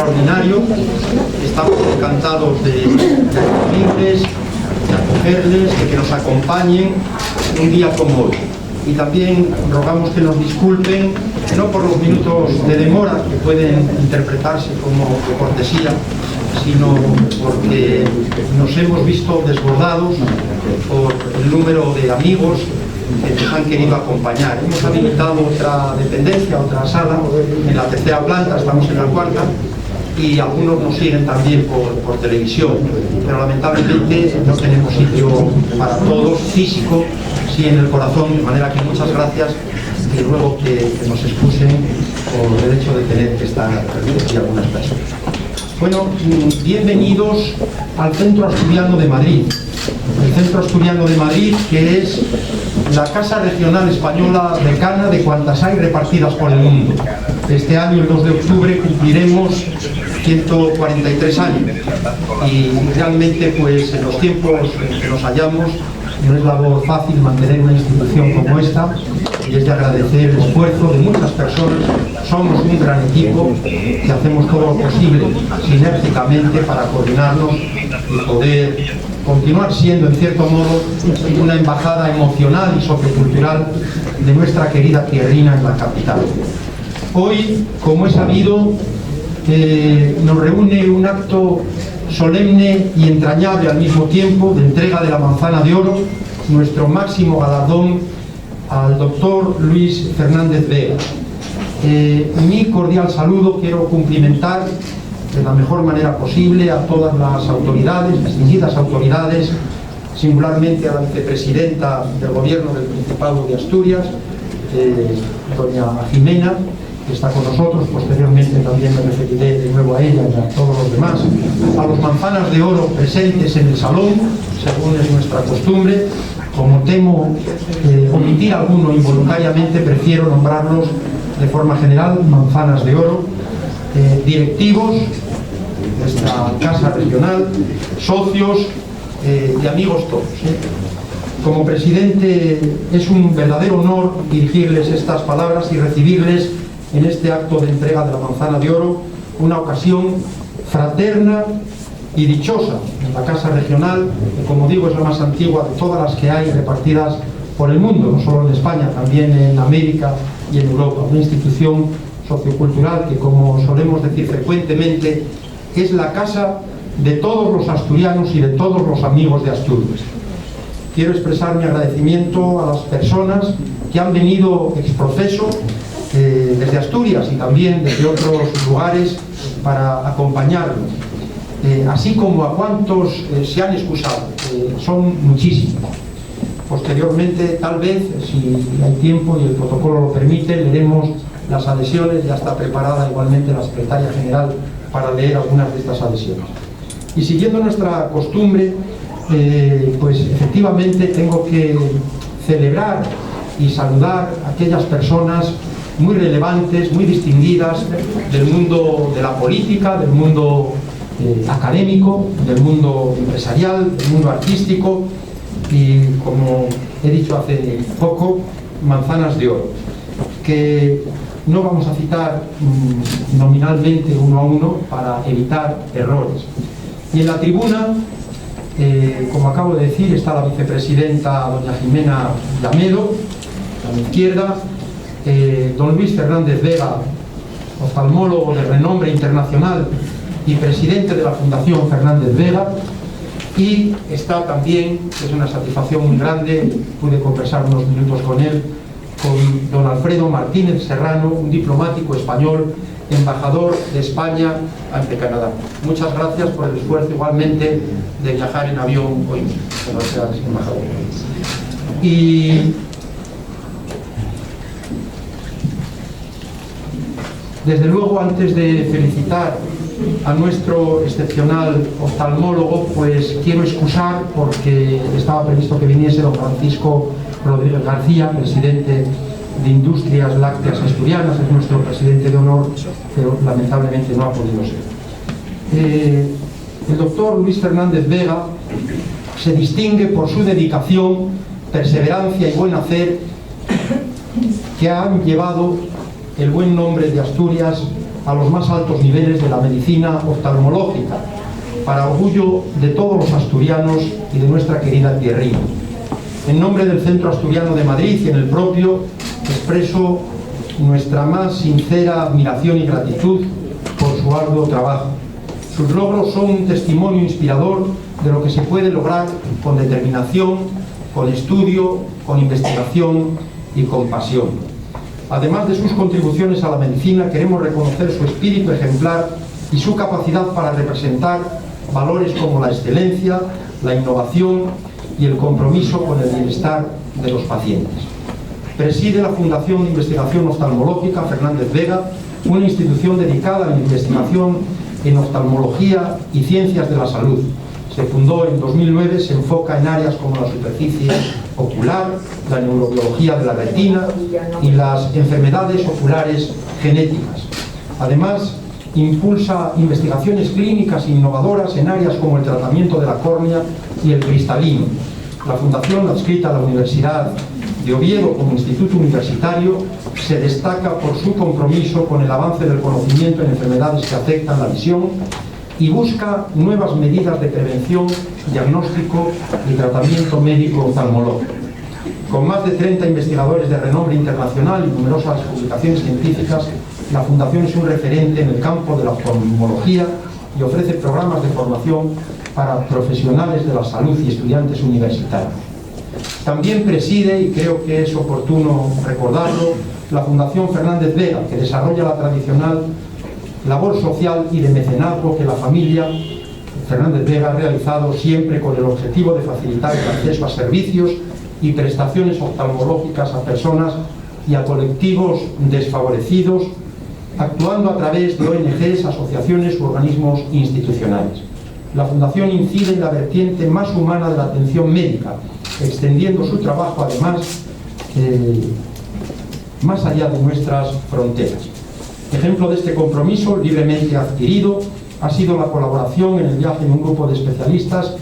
extraordinario. Estamos encantados de recibirles, de acogerles, de que nos acompañen un día como hoy. Y también rogamos que nos disculpen, no por los minutos de demora que pueden interpretarse como cortesía, sino porque nos hemos visto desbordados por el número de amigos que nos han querido acompañar. Hemos habilitado otra dependencia, otra sala, en la tercera planta, estamos en la cuarta, y algunos nos siguen también por televisión, pero lamentablemente no tenemos sitio para todos, físico, sí en el corazón, de manera que muchas gracias y ruego que nos excusen por el hecho de tener que estar aquí algunas personas. Bueno, bienvenidos al Centro Asturiano de Madrid. El Centro Asturiano de Madrid, que es la casa regional española decana de cuantas hay repartidas por el mundo. Este año, el 2 de octubre, cumpliremos 143 años y realmente pues en los tiempos en que nos hallamos no es labor fácil mantener una institución como esta, y es de agradecer el esfuerzo de muchas personas. Somos un gran equipo que hacemos todo lo posible sinérgicamente para coordinarnos y poder continuar siendo, en cierto modo, una embajada emocional y sociocultural de nuestra querida tierrina en la capital. Hoy, como es sabido, nos reúne un acto solemne y entrañable al mismo tiempo de entrega de la Manzana de Oro, nuestro máximo galardón al doctor Luis Fernández Vega. Mi cordial saludo quiero cumplimentar de la mejor manera posible a todas las autoridades, distinguidas autoridades, singularmente a la vicepresidenta del Gobierno del Principado de Asturias, doña Jimena, que está con nosotros. Posteriormente también me referiré de nuevo a ella y a todos los demás, a los Manzanas de Oro presentes en el salón, según es nuestra costumbre. Como temo omitir alguno involuntariamente, prefiero nombrarlos de forma general Manzanas de Oro, directivos de esta casa regional, socios y amigos todos. Como presidente es un verdadero honor dirigirles estas palabras y recibirles en este acto de entrega de la Manzana de Oro, una ocasión fraterna y dichosa en la Casa Regional, que como digo es la más antigua de todas las que hay repartidas por el mundo, no solo en España, también en América y en Europa. Una institución sociocultural que, como solemos decir frecuentemente, es la casa de todos los asturianos y de todos los amigos de Asturias. Quiero expresar mi agradecimiento a las personas que han venido ex professo desde Asturias y también desde otros lugares para acompañarnos, así como a cuantos se han excusado, son muchísimos. Posteriormente, tal vez, si hay tiempo y el protocolo lo permite, leeremos las adhesiones. Ya está preparada igualmente la secretaria general para leer algunas de estas adhesiones. Y siguiendo nuestra costumbre, pues efectivamente tengo que celebrar y saludar a aquellas personas muy relevantes, muy distinguidas del mundo de la política, del mundo académico, del mundo empresarial, del mundo artístico y, como he dicho hace poco, Manzanas de Oro, que no vamos a citar nominalmente uno a uno para evitar errores. Y en la tribuna, como acabo de decir, está la vicepresidenta doña Jimena Llamedo, a mi izquierda, don Luis Fernández Vega, oftalmólogo de renombre internacional y presidente de la Fundación Fernández Vega, y está también, que es una satisfacción muy grande, pude conversar unos minutos con él, con don Alfredo Martínez Serrano, un diplomático español, embajador de España ante Canadá. Muchas gracias por el esfuerzo igualmente de viajar en avión hoy. Gracias, embajador. Y desde luego, antes de felicitar a nuestro excepcional oftalmólogo, pues quiero excusar, porque estaba previsto que viniese don Francisco Rodríguez García, presidente de Industrias Lácteas Asturianas, es nuestro presidente de honor, pero lamentablemente no ha podido ser. El doctor Luis Fernández Vega se distingue por su dedicación, perseverancia y buen hacer, que han llevado el buen nombre de Asturias a los más altos niveles de la medicina oftalmológica, para orgullo de todos los asturianos y de nuestra querida tierrina. En nombre del Centro Asturiano de Madrid y en el propio, expreso nuestra más sincera admiración y gratitud por su arduo trabajo. Sus logros son un testimonio inspirador de lo que se puede lograr con determinación, con estudio, con investigación y con pasión. Además de sus contribuciones a la medicina, queremos reconocer su espíritu ejemplar y su capacidad para representar valores como la excelencia, la innovación y el compromiso con el bienestar de los pacientes. Preside la Fundación de Investigación Oftalmológica Fernández Vega, una institución dedicada a la investigación en oftalmología y ciencias de la salud. Se fundó en 2009, se enfoca en áreas como la superficie ocular, la neurobiología de la retina y las enfermedades oculares genéticas. Además, impulsa investigaciones clínicas innovadoras en áreas como el tratamiento de la córnea y el cristalino. La Fundación, adscrita a la Universidad de Oviedo como instituto universitario, se destaca por su compromiso con el avance del conocimiento en enfermedades que afectan la visión y busca nuevas medidas de prevención, diagnóstico y tratamiento médico oftalmológico. Con más de 30 investigadores de renombre internacional y numerosas publicaciones científicas, la Fundación es un referente en el campo de la oftalmología y ofrece programas de formación para profesionales de la salud y estudiantes universitarios. También preside, y creo que es oportuno recordarlo, la Fundación Fernández Vega, que desarrolla la tradicional labor social y de mecenazgo que la familia Fernández Vega ha realizado siempre con el objetivo de facilitar el acceso a servicios y prestaciones oftalmológicas a personas y a colectivos desfavorecidos, actuando a través de ONGs, asociaciones u organismos institucionales. La Fundación incide en la vertiente más humana de la atención médica, extendiendo su trabajo además más allá de nuestras fronteras. Ejemplo de este compromiso libremente adquirido ha sido la colaboración en el viaje de un grupo de especialistas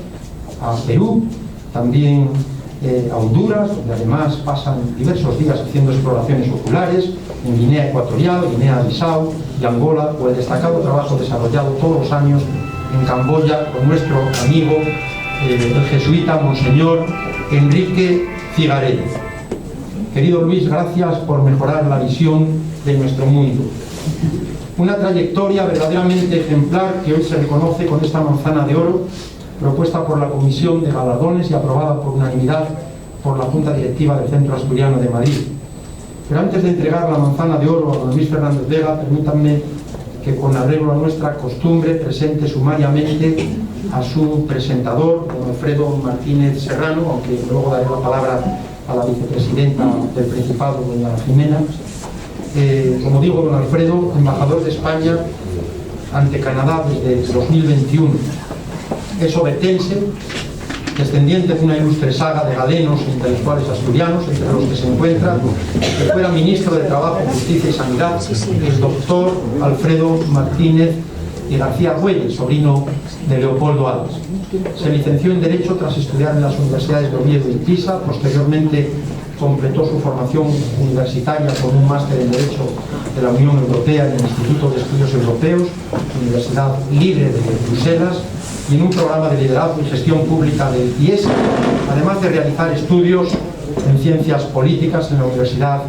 a Perú, también a Honduras, donde además pasan diversos días haciendo exploraciones oculares, en Guinea Ecuatorial, Guinea-Bissau y Angola, o el destacado trabajo desarrollado todos los años en Camboya con nuestro amigo el jesuita Monseñor Enrique Figaredo. Querido Luis, gracias por mejorar la visión de nuestro mundo. Una trayectoria verdaderamente ejemplar que hoy se reconoce con esta manzana de oro, propuesta por la Comisión de Galardones y aprobada por unanimidad por la Junta Directiva del Centro Asturiano de Madrid. Pero antes de entregar la manzana de oro a don Luis Fernández Vega, permítanme que con arreglo a nuestra costumbre presente sumariamente a su presentador, don Alfredo Martínez Serrano, aunque luego daré la palabra a la vicepresidenta del Principado, doña Jimena. Como digo, don Alfredo, embajador de España ante Canadá desde 2021. Es obetense, descendiente de una ilustre saga de galenos e intelectuales asturianos, entre los que se encuentra que fuera ministro de Trabajo, Justicia y Sanidad, el doctor Alfredo Martínez y García Argüelles, sobrino de Leopoldo Alas. Se licenció en Derecho tras estudiar en las universidades de Oviedo y Pisa. Posteriormente completó su formación universitaria con un máster en Derecho de la Unión Europea en el Instituto de Estudios Europeos, Universidad Libre de Bruselas, y en un programa de liderazgo y gestión pública del IES, además de realizar estudios en ciencias políticas en la Universidad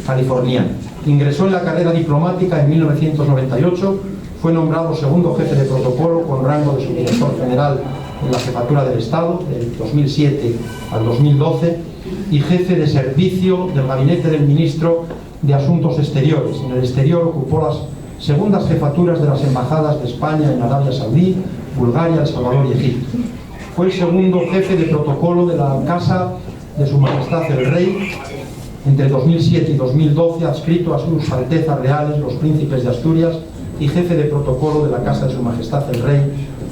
Californiana. Ingresó en la carrera diplomática en 1998, fue nombrado segundo jefe de protocolo con rango de subdirector general en la Jefatura del Estado, del 2007 al 2012, y jefe de servicio del gabinete del ministro de Asuntos Exteriores. En el exterior ocupó las segundas jefaturas de las embajadas de España en Arabia Saudí, Bulgaria, El Salvador y Egipto. Fue el segundo jefe de protocolo de la Casa de Su Majestad el Rey entre 2007 y 2012, adscrito a sus Altezas Reales los Príncipes de Asturias, y jefe de protocolo de la Casa de Su Majestad el Rey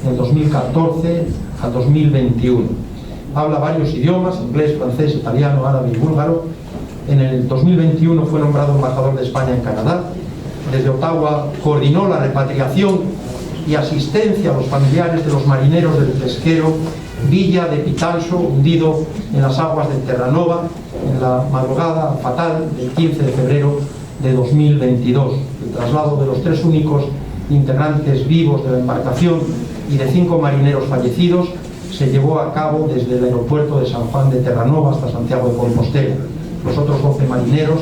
del 2014 al 2021. Habla varios idiomas, inglés, francés, italiano, árabe y búlgaro. En el 2021 fue nombrado embajador de España en Canadá. Desde Ottawa coordinó la repatriación y asistencia a los familiares de los marineros del pesquero Villa de Pitalso, hundido en las aguas de Terranova en la madrugada fatal del 15 de febrero de 2022. El traslado de los 3 únicos integrantes vivos de la embarcación y de 5 marineros fallecidos se llevó a cabo desde el aeropuerto de San Juan de Terranova hasta Santiago de Compostela. Los otros 12 marineros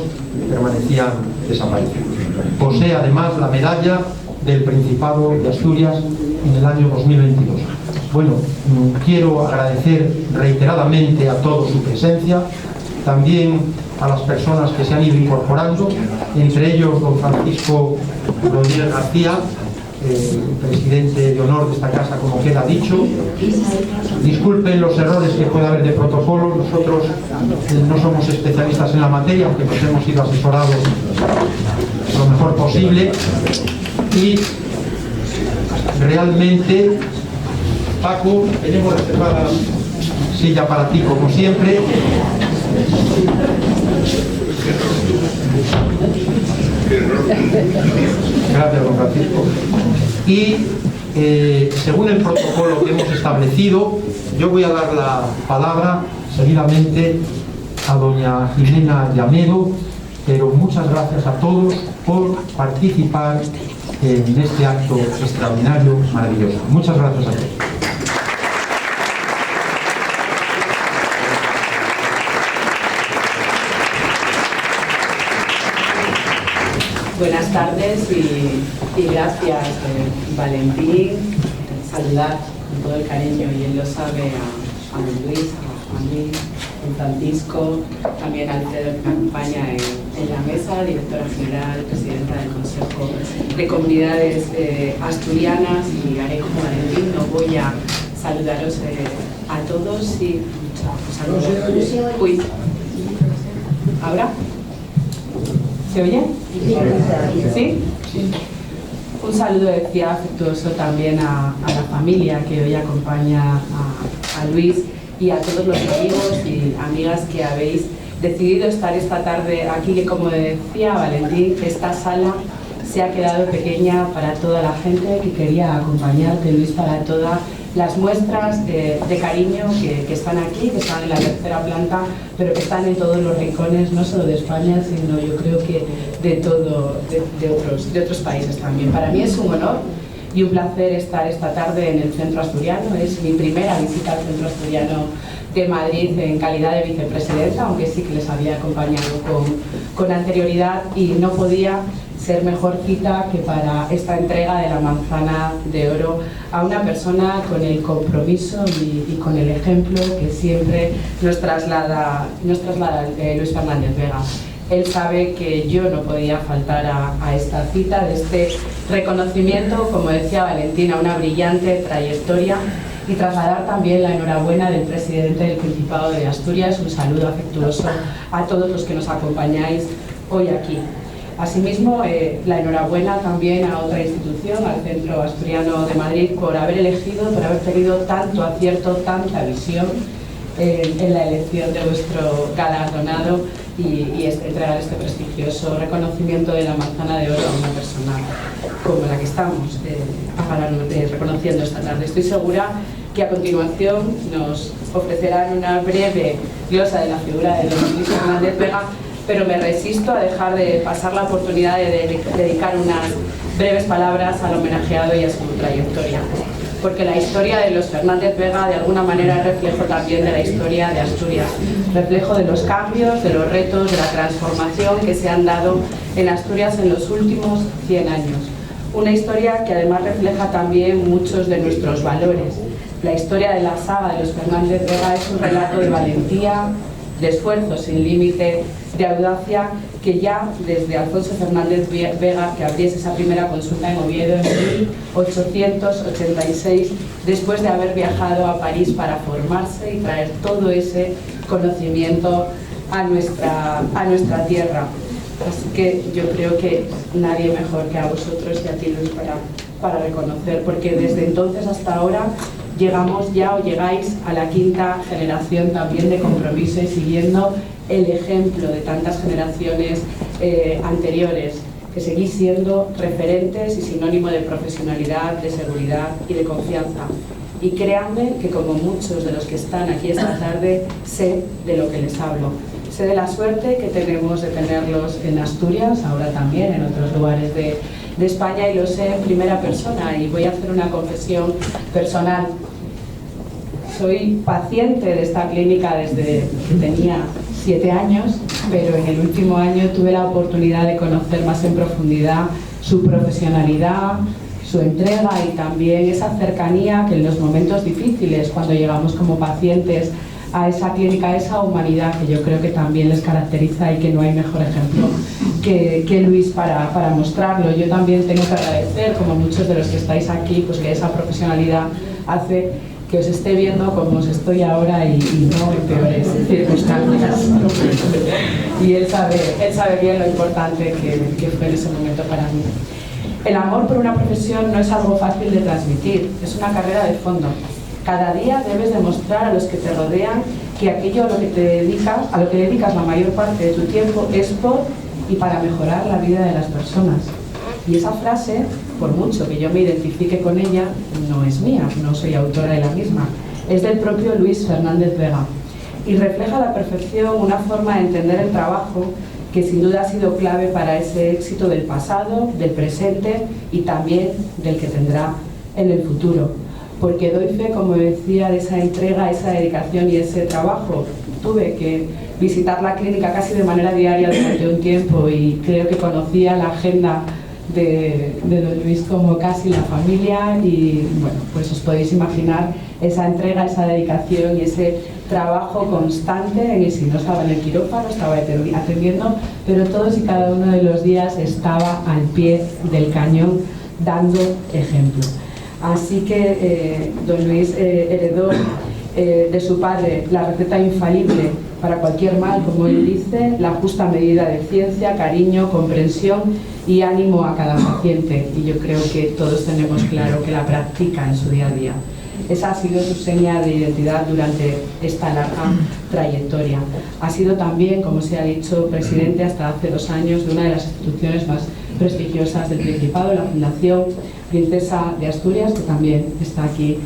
permanecían desaparecidos. Posee además la medalla del Principado de Asturias en el año 2022. Bueno, quiero agradecer reiteradamente a todos su presencia, también a las personas que se han ido incorporando, entre ellos don Francisco Rodríguez García, presidente de honor de esta casa, como queda dicho. Disculpen los errores que pueda haber de protocolo, nosotros no somos especialistas en la materia, aunque nos hemos sido asesorados lo mejor posible. Y realmente, Paco, tenemos reservada silla para ti como siempre. Gracias, don Francisco. Y según el protocolo que hemos establecido, yo voy a dar la palabra seguidamente a doña Jimena Llamedo, pero muchas gracias a todos por participar en este acto extraordinario, maravilloso. Muchas gracias a todos. Buenas tardes y gracias, Valentín. Saludar con todo el cariño, y él lo sabe, a Luis, a Juanín, a Francisco, también a Alfredo, que me acompaña en la mesa, directora general, presidenta del Consejo de Comunidades Asturianas, y haré como Valentín, no voy a saludaros a todos y saludos. Uy, ¿ahora? ¿Se oye? ¿Sí? Un saludo, decía, afectuoso también a la familia que hoy acompaña a Luis, y a todos los amigos y amigas que habéis decidido estar esta tarde aquí, que, como decía Valentín, esta sala se ha quedado pequeña para toda la gente que quería acompañarte, Luis, para todas las muestras de cariño que están aquí, que están en la tercera planta, pero que están en todos los rincones, no solo de España, sino yo creo que de otros países también. Para mí es un honor y un placer estar esta tarde en el Centro Asturiano. Es mi primera visita al Centro Asturiano de Madrid en calidad de vicepresidenta, aunque sí que les había acompañado con anterioridad, y no podía ser mejor cita que para esta entrega de la Manzana de Oro a una persona con el compromiso y con el ejemplo que siempre nos traslada Luis Fernández Vega. Él sabe que yo no podía faltar a esta cita, de este reconocimiento, como decía Valentina, una brillante trayectoria, y trasladar también la enhorabuena del presidente del Principado de Asturias, un saludo afectuoso a todos los que nos acompañáis hoy aquí. Asimismo, la enhorabuena también a otra institución, al Centro Asturiano de Madrid, por haber elegido, por haber tenido tanto acierto, tanta visión en la elección de vuestro galardonado, y entregar este prestigioso reconocimiento de la Manzana de Oro a una persona como la que estamos reconociendo esta tarde. Estoy segura que a continuación nos ofrecerán una breve glosa de la figura de don Luis Fernández Vega, pero me resisto a dejar de pasar la oportunidad de dedicar unas breves palabras al homenajeado y a su trayectoria, porque la historia de los Fernández Vega de alguna manera es reflejo también de la historia de Asturias, reflejo de los cambios, de los retos, de la transformación que se han dado en Asturias en los últimos 100 años. Una historia que además refleja también muchos de nuestros valores. La historia de la saga de los Fernández Vega es un relato de valentía, de esfuerzo sin límite, de audacia, que ya desde Alfonso Fernández Vega, que abriese esa primera consulta en Oviedo en 1886, después de haber viajado a París para formarse y traer todo ese conocimiento a nuestra tierra. Así que yo creo que nadie mejor que a vosotros y a ti, Luis, para reconocer, porque desde entonces hasta ahora llegamos ya, o llegáis a la quinta generación también de compromiso, y siguiendo el ejemplo de tantas generaciones anteriores, que seguís siendo referentes y sinónimo de profesionalidad, de seguridad y de confianza. Y créanme que, como muchos de los que están aquí esta tarde, sé de lo que les hablo. Sé Sé de la suerte que tenemos de tenerlos en Asturias, ahora también en otros lugares de España, y lo sé en primera persona, y voy a hacer una confesión personal. Soy paciente de esta clínica desde que tenía 7 años, pero en el último año tuve la oportunidad de conocer más en profundidad su profesionalidad, su entrega y también esa cercanía que en los momentos difíciles, cuando llegamos como pacientes a esa clínica, esa humanidad que yo creo que también les caracteriza y que no hay mejor ejemplo que Luis para mostrarlo. Yo también tengo que agradecer, como muchos de los que estáis aquí, pues que esa profesionalidad hace que os esté viendo como os estoy ahora y no en peores circunstancias. Y él sabe bien lo importante que fue en ese momento para mí. El amor por una profesión no es algo fácil de transmitir, es una carrera de fondo. Cada día debes demostrar a los que te rodean que aquello a lo que dedicas la mayor parte de tu tiempo es por y para mejorar la vida de las personas. Y esa frase, por mucho que yo me identifique con ella, no es mía, no soy autora de la misma, es del propio Luis Fernández Vega y refleja a la perfección una forma de entender el trabajo que sin duda ha sido clave para ese éxito del pasado, del presente y también del que tendrá en el futuro. Porque doy fe, como decía, de esa entrega, esa dedicación y ese trabajo. Tuve que visitar la clínica casi de manera diaria durante un tiempo y creo que conocía la agenda de don Luis como casi la familia y bueno, pues os podéis imaginar esa entrega, esa dedicación y ese trabajo constante en el, si no estaba en el quirófano, estaba atendiendo, pero todos y cada uno de los días estaba al pie del cañón dando ejemplo. Así que don Luis heredó de su padre la receta infalible para cualquier mal, como él dice, la justa medida de ciencia, cariño, comprensión y ánimo a cada paciente. Y yo creo que todos tenemos claro que la practica en su día a día. Esa ha sido su seña de identidad durante esta larga trayectoria. Ha sido también, como se ha dicho, presidente hasta hace 2 años de una de las instituciones más prestigiosas del Principado, la Fundación Princesa de Asturias, que también está aquí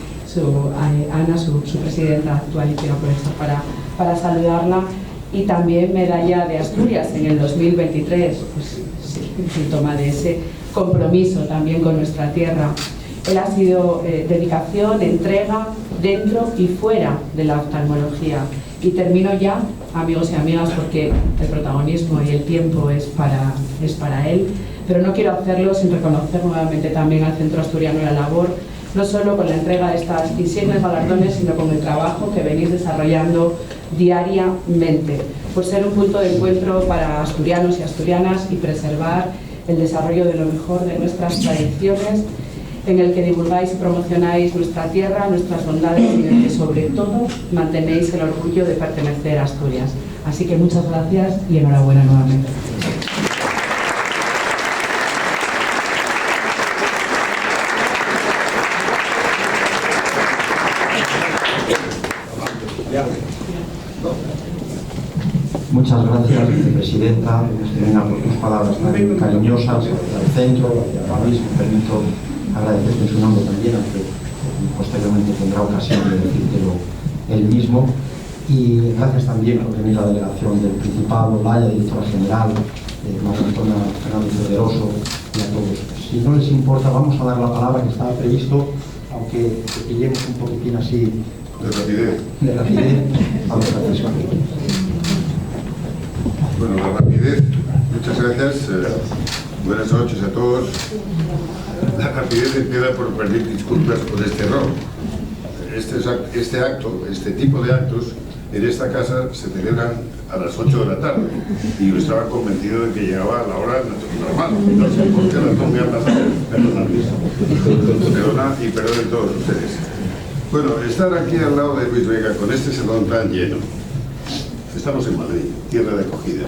Ana, su presidenta actual, y quiero aprovechar para saludarla, y también medalla de Asturias en el 2023, pues síntoma de ese compromiso también con nuestra tierra. Él ha sido dedicación, entrega dentro y fuera de la oftalmología. Y termino ya, amigos y amigas, porque el protagonismo y el tiempo es para él, pero no quiero hacerlo sin reconocer nuevamente también al Centro Asturiano y la labor, no solo con la entrega de estas insignes galardones, sino con el trabajo que venís desarrollando diariamente, por ser un punto de encuentro para asturianos y asturianas y preservar el desarrollo de lo mejor de nuestras tradiciones, en el que divulgáis y promocionáis nuestra tierra, nuestras bondades y en el que sobre todo mantenéis el orgullo de pertenecer a Asturias. Así que muchas gracias y enhorabuena nuevamente. Muchas gracias, vicepresidenta, por tus palabras tan cariñosas al centro y a Luis. Me permito agradecerte en su nombre también, aunque posteriormente tendrá ocasión de decírtelo él mismo. Y gracias también por venir a la delegación del Principado, Laia, directora general, María Antonia Fernández Poderoso, y a todos. Si no les importa, vamos a dar la palabra que estaba previsto, aunque pillemos un poquitín así de rapidez a los Francisco. Bueno, la rapidez, muchas gracias, buenas noches a todos. La rapidez empieza por pedir disculpas por este error. Este tipo de actos en esta casa se celebran a las 8 de la tarde y yo estaba convencido de que llegaba a la hora normal. No sé por qué razón me ha pasado, perdona y perdonen todos ustedes. Bueno, estar aquí al lado de Luis Vega con este salón tan lleno. Estamos en Madrid, tierra de acogida,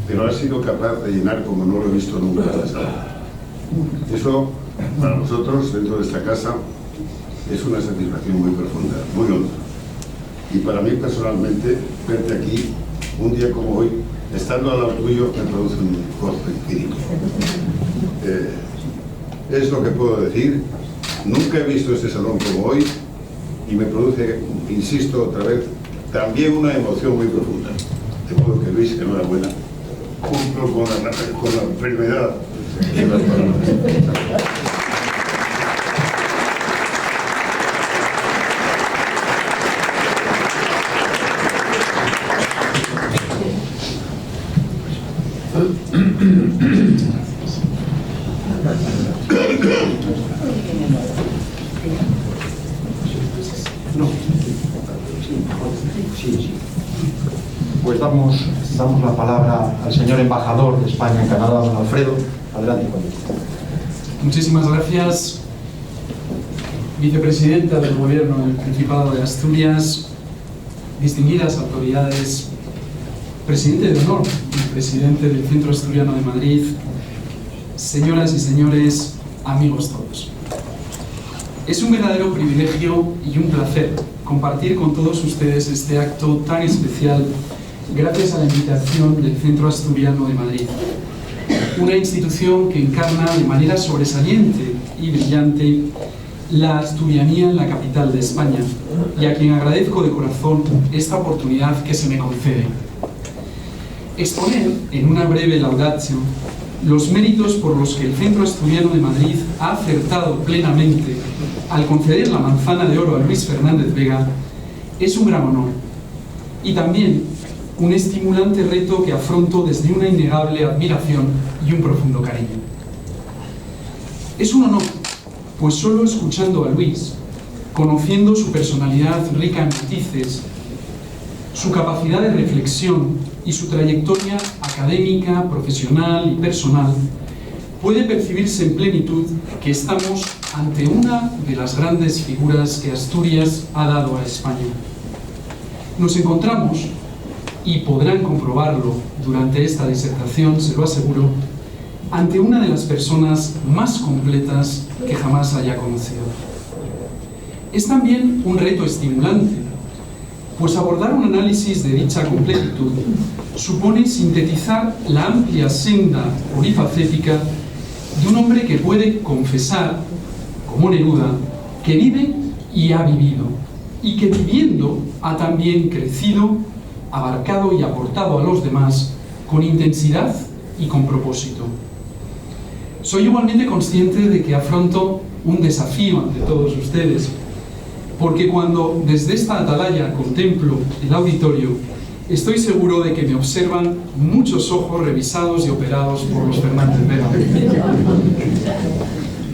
pero ha sido capaz de llenar como no lo he visto nunca esta sala. Eso, para nosotros, dentro de esta casa, es una satisfacción muy profunda, muy honda. Y para mí, personalmente, verte aquí, un día como hoy, estando al lado tuyo, me produce un gozo infinito. Es lo que puedo decir. Nunca he visto este salón como hoy y me produce, insisto otra vez, también una emoción muy profunda. De modo que, Luis, enhorabuena. Cumplo con la enfermedad de las palabras. Pues damos la palabra al señor embajador de España en Canadá, don Alfredo. Adelante. Muchísimas gracias, vicepresidenta del Gobierno del Principado de Asturias, distinguidas autoridades, presidente de honor y presidente del Centro Asturiano de Madrid, señoras y señores, amigos todos. Es un verdadero privilegio y un placer compartir con todos ustedes este acto tan especial gracias a la invitación del Centro Asturiano de Madrid, una institución que encarna de manera sobresaliente y brillante la asturianía en la capital de España, y a quien agradezco de corazón esta oportunidad que se me concede. Exponer en una breve laudatio los méritos por los que el Centro Asturiano de Madrid ha acertado plenamente al conceder la manzana de oro a Luis Fernández Vega es un gran honor, y también un estimulante reto que afronto desde una innegable admiración y un profundo cariño. Es un honor, pues solo escuchando a Luis, conociendo su personalidad rica en matices, su capacidad de reflexión y su trayectoria académica, profesional y personal, puede percibirse en plenitud que estamos ante una de las grandes figuras que Asturias ha dado a España. Nos encontramos, y podrán comprobarlo durante esta disertación, se lo aseguro, ante una de las personas más completas que jamás haya conocido. Es también un reto estimulante, pues abordar un análisis de dicha completitud supone sintetizar la amplia senda polifacética de un hombre que puede confesar, como Neruda, que vive y ha vivido, y que viviendo ha también crecido, abarcado y aportado a los demás con intensidad y con propósito. Soy igualmente consciente de que afronto un desafío ante todos ustedes, porque cuando desde esta atalaya contemplo el auditorio, estoy seguro de que me observan muchos ojos revisados y operados por los Fernández Vega.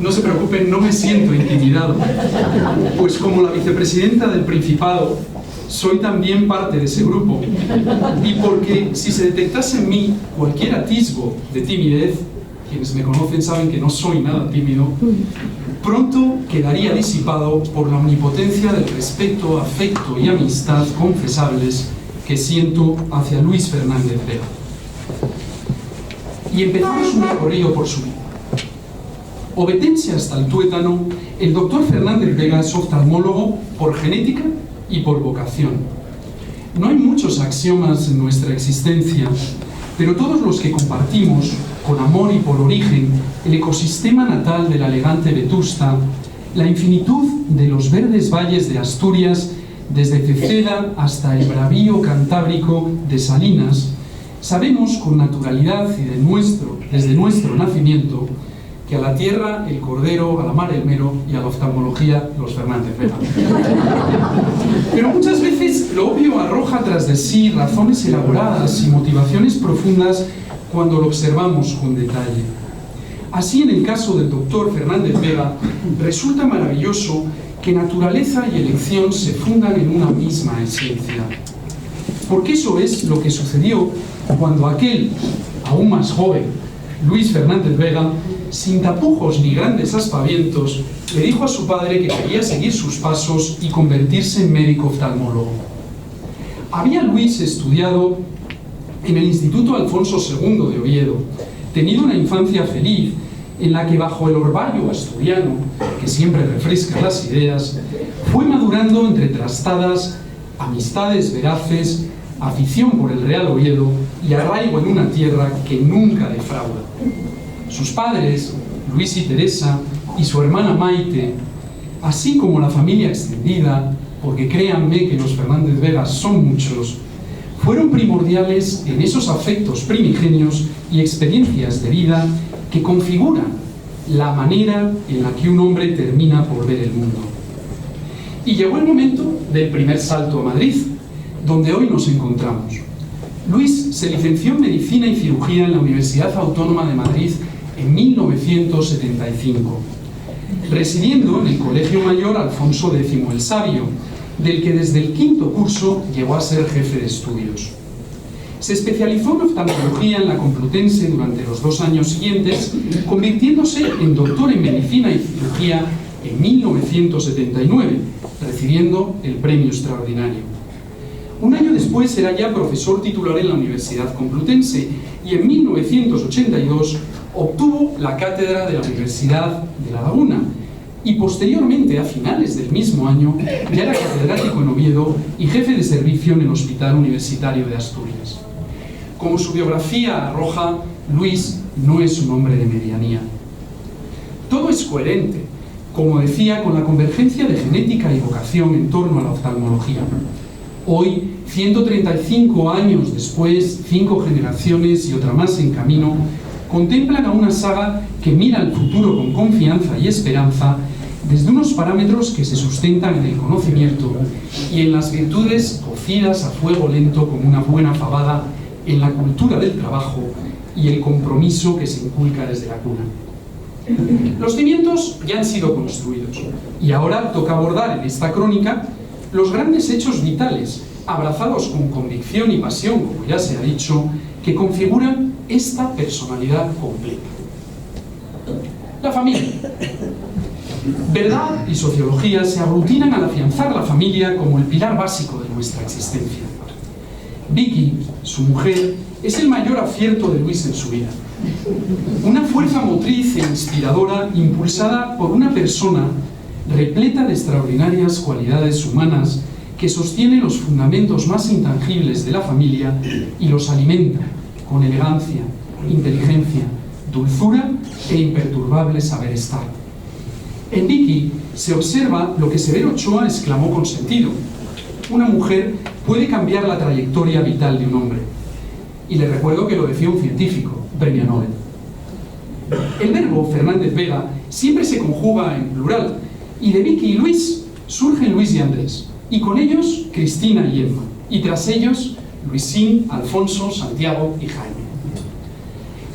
No se preocupen, no me siento intimidado, pues como la vicepresidenta del Principado, soy también parte de ese grupo, y porque si se detectase en mí cualquier atisbo de timidez, quienes me conocen saben que no soy nada tímido, pronto quedaría disipado por la omnipotencia del respeto, afecto y amistad confesables que siento hacia Luis Fernández Vega. Y empezamos un recorrido por su vida. Obetense hasta el tuétano, el doctor Fernández Vega es oftalmólogo por genética y por vocación. No hay muchos axiomas en nuestra existencia, pero todos los que compartimos, con amor y por origen, el ecosistema natal de la elegante Vetusta, la infinitud de los verdes valles de Asturias, desde Ceceda hasta el bravío cantábrico de Salinas, sabemos con naturalidad y desde nuestro nacimiento que a la tierra el cordero, a la mar el mero y a la oftalmología los Fernández Vega. Pero muchas veces lo obvio arroja tras de sí razones elaboradas y motivaciones profundas cuando lo observamos con detalle. Así, en el caso del doctor Fernández Vega, resulta maravilloso que naturaleza y elección se fundan en una misma esencia. Porque eso es lo que sucedió cuando aquel, aún más joven, Luis Fernández Vega, sin tapujos ni grandes aspavientos, le dijo a su padre que quería seguir sus pasos y convertirse en médico oftalmólogo. Había Luis estudiado en el Instituto Alfonso II de Oviedo, tenido una infancia feliz, en la que bajo el orvallo asturiano, que siempre refresca las ideas, fue madurando entre trastadas, amistades veraces, afición por el Real Oviedo y arraigo en una tierra que nunca defrauda. Sus padres, Luis y Teresa, y su hermana Maite, así como la familia extendida, porque créanme que los Fernández Vega son muchos, fueron primordiales en esos afectos primigenios y experiencias de vida que configuran la manera en la que un hombre termina por ver el mundo. Y llegó el momento del primer salto a Madrid, donde hoy nos encontramos. Luis se licenció en Medicina y Cirugía en la Universidad Autónoma de Madrid en 1975, residiendo en el Colegio Mayor Alfonso X el Sabio, del que desde el quinto curso llegó a ser jefe de estudios. Se especializó en oftalmología en la Complutense durante los 2 años siguientes, convirtiéndose en doctor en Medicina y Cirugía en 1979, recibiendo el premio extraordinario. Un año después era ya profesor titular en la Universidad Complutense y en 1982 obtuvo la cátedra de la Universidad de La Laguna y posteriormente, a finales del mismo año, ya era catedrático en Oviedo y jefe de servicio en el Hospital Universitario de Asturias. Como su biografía arroja, Luis no es un hombre de medianía. Todo es coherente, como decía, con la convergencia de genética y vocación en torno a la oftalmología. Hoy, 135 años después, 5 generaciones y otra más en camino, contemplan a una saga que mira al futuro con confianza y esperanza desde unos parámetros que se sustentan en el conocimiento y en las virtudes cocidas a fuego lento como una buena fabada en la cultura del trabajo y el compromiso que se inculca desde la cuna. Los cimientos ya han sido construidos y ahora toca abordar en esta crónica los grandes hechos vitales, abrazados con convicción y pasión, como ya se ha dicho, que configuran esta personalidad completa. La familia. Verdad y sociología se aglutinan al afianzar la familia como el pilar básico de nuestra existencia. Vicky, su mujer, es el mayor acierto de Luis en su vida. Una fuerza motriz e inspiradora impulsada por una persona repleta de extraordinarias cualidades humanas que sostiene los fundamentos más intangibles de la familia y los alimenta con elegancia, inteligencia, dulzura e imperturbable saber estar. En Vicky se observa lo que Severo Ochoa exclamó con sentido: una mujer puede cambiar la trayectoria vital de un hombre. Y le recuerdo que lo decía un científico, premio Nobel. El verbo Fernández Vega siempre se conjuga en plural, y de Vicky y Luis surgen Luis y Andrés, y con ellos Cristina y Emma, y tras ellos Luisín, Alfonso, Santiago y Jaime.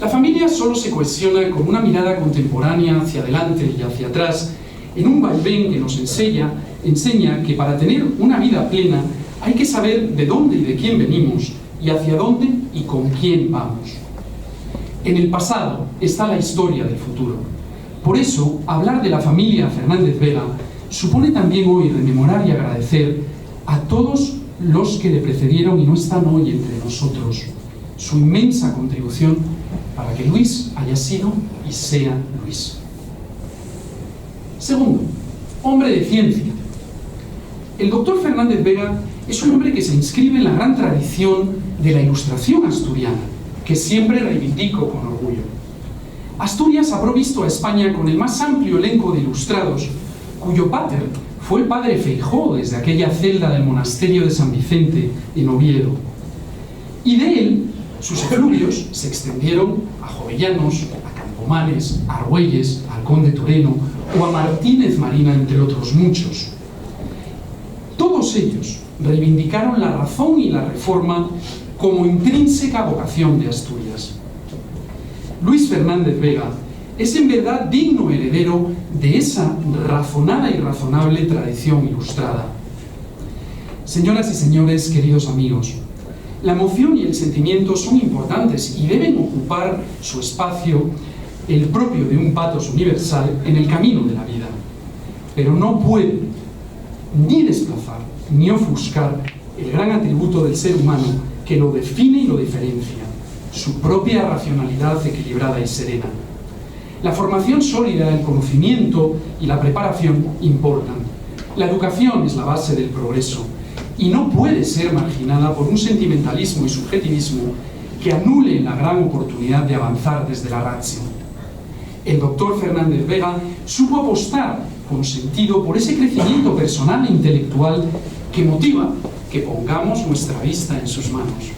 La familia solo se cohesiona con una mirada contemporánea hacia adelante y hacia atrás, en un vaivén que nos enseña que para tener una vida plena hay que saber de dónde y de quién venimos, y hacia dónde y con quién vamos. En el pasado está la historia del futuro. Por eso, hablar de la familia Fernández Vega supone también hoy rememorar y agradecer a todos los que le precedieron y no están hoy entre nosotros, su inmensa contribución para que Luis haya sido y sea Luis. Segundo, hombre de ciencia. El doctor Fernández Vega es un hombre que se inscribe en la gran tradición de la ilustración asturiana, que siempre reivindico con orgullo. Asturias ha provisto a España con el más amplio elenco de ilustrados, cuyo pater fue el padre Feijóo desde aquella celda del monasterio de San Vicente en Oviedo. Y de él, sus efluvios se extendieron a Jovellanos, a Campomanes, a Argüelles, al Conde Toreno o a Martínez Marina, entre otros muchos. Todos ellos reivindicaron la razón y la reforma como intrínseca vocación de Asturias. Luis Fernández Vega es en verdad digno heredero de esa razonada y razonable tradición ilustrada. Señoras y señores, queridos amigos, la emoción y el sentimiento son importantes y deben ocupar su espacio, el propio de un pathos universal, en el camino de la vida. Pero no puede ni desplazar ni ofuscar el gran atributo del ser humano que lo define y lo diferencia, su propia racionalidad equilibrada y serena. La formación sólida, el conocimiento y la preparación importan. La educación es la base del progreso y no puede ser marginada por un sentimentalismo y subjetivismo que anule la gran oportunidad de avanzar desde la ratio. El doctor Fernández Vega supo apostar con sentido por ese crecimiento personal e intelectual que motiva que pongamos nuestra vista en sus manos.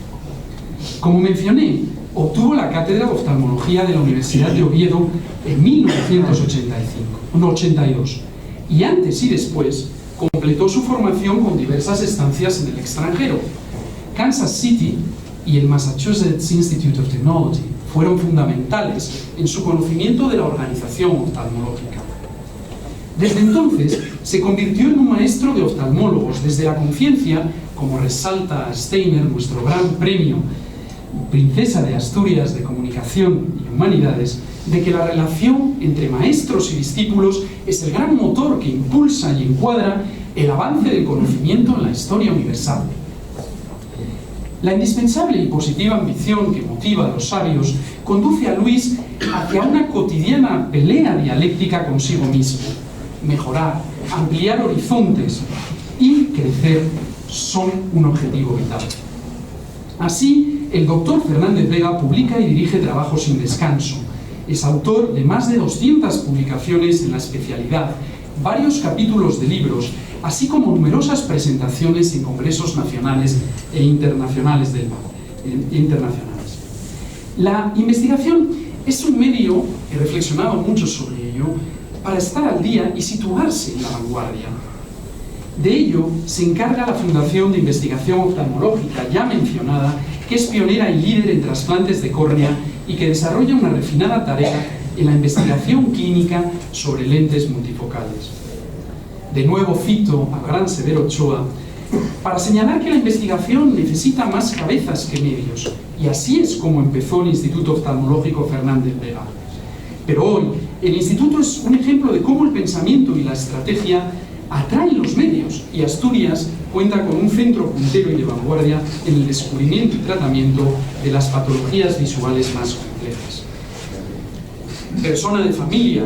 Como mencioné, obtuvo la cátedra de oftalmología de la Universidad de Oviedo en 1982 y antes y después completó su formación con diversas estancias en el extranjero. Kansas City y el Massachusetts Institute of Technology fueron fundamentales en su conocimiento de la organización oftalmológica. Desde entonces se convirtió en un maestro de oftalmólogos desde la conciencia, como resalta Steiner, nuestro gran premio Princesa de Asturias de Comunicación y Humanidades, de que la relación entre maestros y discípulos es el gran motor que impulsa y encuadra el avance del conocimiento en la historia universal. La indispensable y positiva ambición que motiva a los sabios conduce a Luis hacia una cotidiana pelea dialéctica consigo mismo. Mejorar, ampliar horizontes y crecer son un objetivo vital. Así, el doctor Fernández Vega publica y dirige trabajos sin descanso. Es autor de más de 200 publicaciones en la especialidad, varios capítulos de libros, así como numerosas presentaciones en congresos nacionales e internacionales La investigación es un medio, he reflexionado mucho sobre ello, para estar al día y situarse en la vanguardia. De ello se encarga la Fundación de Investigación Oftalmológica, ya mencionada, que es pionera y líder en trasplantes de córnea y que desarrolla una refinada tarea en la investigación clínica sobre lentes multifocales. De nuevo cito al gran Severo Ochoa para señalar que la investigación necesita más cabezas que medios, y así es como empezó el Instituto Oftalmológico Fernández Vega. Pero hoy, el Instituto es un ejemplo de cómo el pensamiento y la estrategia atraen los medios, y Asturias cuenta con un centro puntero y de vanguardia en el descubrimiento y tratamiento de las patologías visuales más complejas. Persona de familia,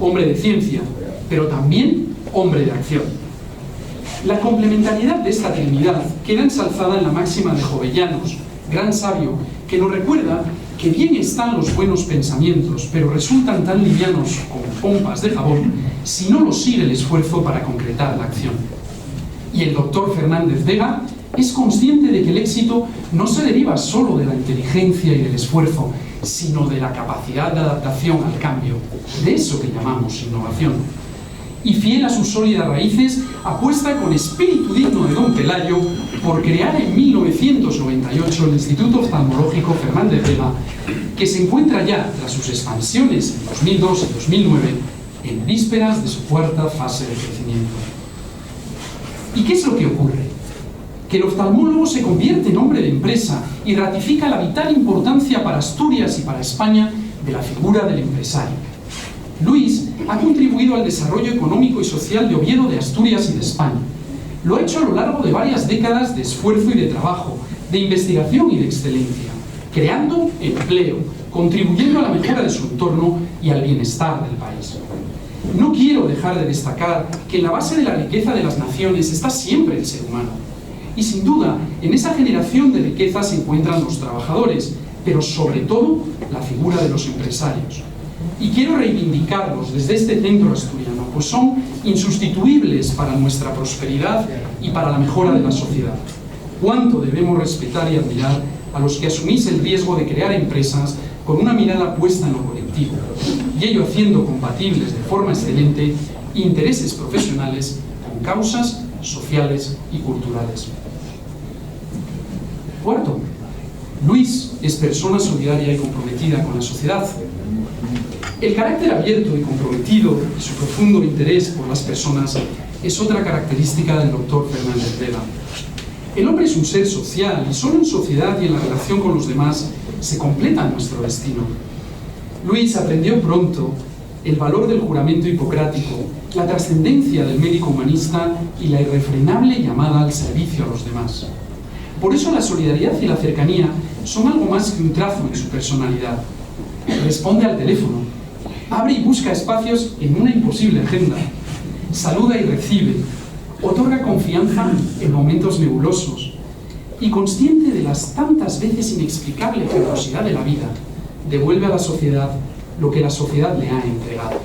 hombre de ciencia, pero también hombre de acción. La complementariedad de esta trinidad queda ensalzada en la máxima de Jovellanos, gran sabio, que nos recuerda que bien están los buenos pensamientos, pero resultan tan livianos como pompas de jabón si no los sigue el esfuerzo para concretar la acción. Y el doctor Fernández Vega es consciente de que el éxito no se deriva solo de la inteligencia y del esfuerzo, sino de la capacidad de adaptación al cambio, de eso que llamamos innovación. Y fiel a sus sólidas raíces, apuesta con espíritu digno de Don Pelayo por crear en 1998 el Instituto Oftalmológico Fernández Vega, que se encuentra ya, tras sus expansiones en 2002 y 2009, en vísperas de su cuarta fase de crecimiento. ¿Y qué es lo que ocurre? Que el oftalmólogo se convierte en hombre de empresa y ratifica la vital importancia para Asturias y para España de la figura del empresario. Luis ha contribuido al desarrollo económico y social de Oviedo, de Asturias y de España. Lo ha hecho a lo largo de varias décadas de esfuerzo y de trabajo, de investigación y de excelencia, creando empleo, contribuyendo a la mejora de su entorno y al bienestar del país. No quiero dejar de destacar que en la base de la riqueza de las naciones está siempre el ser humano. Y sin duda, en esa generación de riqueza se encuentran los trabajadores, pero sobre todo la figura de los empresarios. Y quiero reivindicarlos desde este centro asturiano, pues son insustituibles para nuestra prosperidad y para la mejora de la sociedad. Cuánto debemos respetar y admirar a los que asumís el riesgo de crear empresas con una mirada puesta en lo colectivo, y ello haciendo compatibles de forma excelente intereses profesionales con causas sociales y culturales. Cuarto, Luis es persona solidaria y comprometida con la sociedad. El carácter abierto y comprometido y su profundo interés por las personas es otra característica del doctor Fernández Vega. El hombre es un ser social y solo en sociedad y en la relación con los demás se completa nuestro destino. Luis aprendió pronto el valor del juramento hipocrático, la trascendencia del médico humanista y la irrefrenable llamada al servicio a los demás. Por eso la solidaridad y la cercanía son algo más que un trazo en su personalidad. Responde al teléfono, abre y busca espacios en una imposible agenda, saluda y recibe, otorga confianza en momentos nebulosos y, consciente de las tantas veces inexplicable generosidad de la vida, devuelve a la sociedad lo que la sociedad le ha entregado.